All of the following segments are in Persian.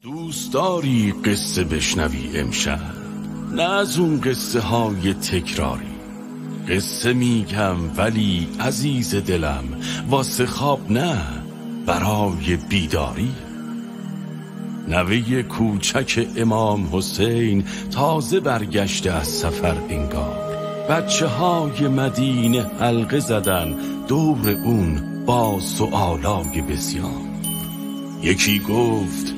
دوست داری قصه بشنوی امشب؟ نه از اون قصه های تکراری. قصه میگم ولی عزیز دلم واسه خواب نه، برای بیداری. نوه کوچک امام حسین تازه برگشته از سفر انگار. بچه های مدینه حلقه زدن دور اون با سؤالای بسیار. یکی گفت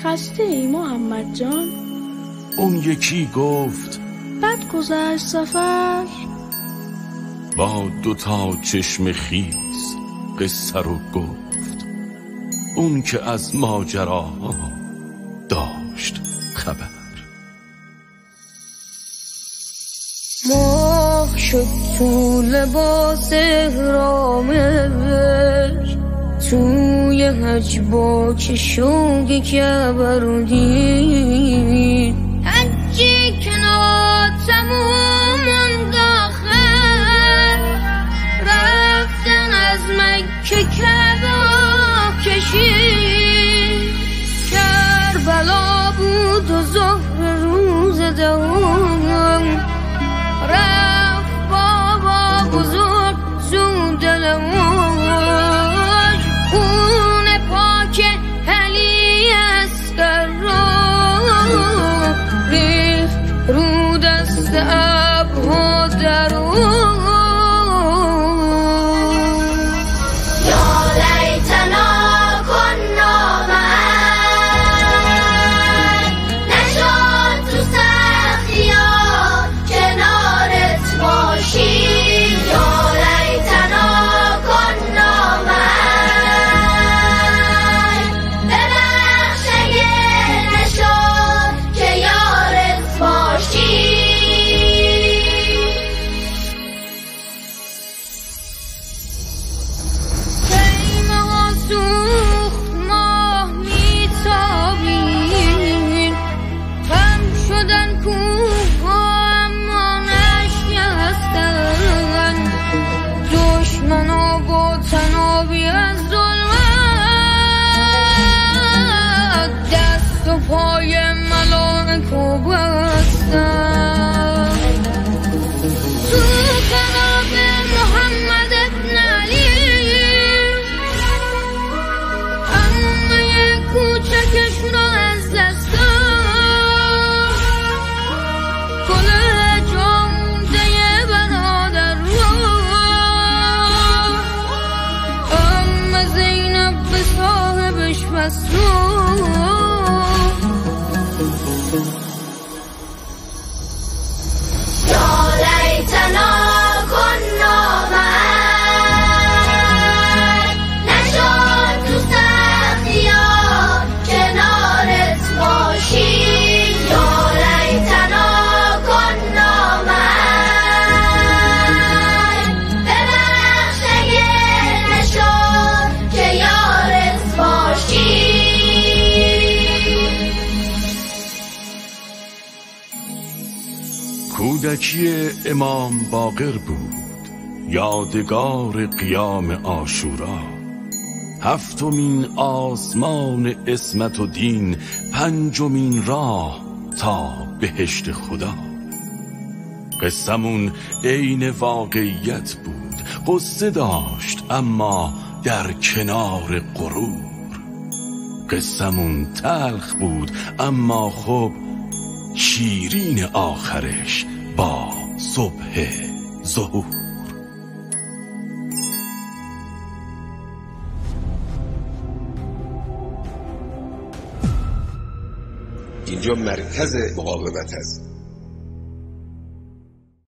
خسته ای محمد جان؟ اون یکی گفت بد گذشت سفر؟ با دوتا چشم خیس قصه رو گفت اون که از ماجراها داشت خبر. ماه شد تو لباس احرامش، توی حج با چشم کعبه رو دید. حجی کنار تموم انداخت، رفتن از مکه کعبه کشید. کربلا بود و ظهر روز دوم، رفت بابا بزرگ زود دلموش. خون پاک علی اصغر رو ریخت رو دست ابرها درون. کودکی امام باقر بود، یادگار قیام عاشورا. هفتمین آسمان عصمت و دین، پنجمین راه تا بهشت خدا. قصمون عین واقعیت بود، قصه داشت اما در کنار غرور. قصمون تلخ بود اما خب شیرین آخرش با صبح ظهور. اینجا مرکز مقاومت است.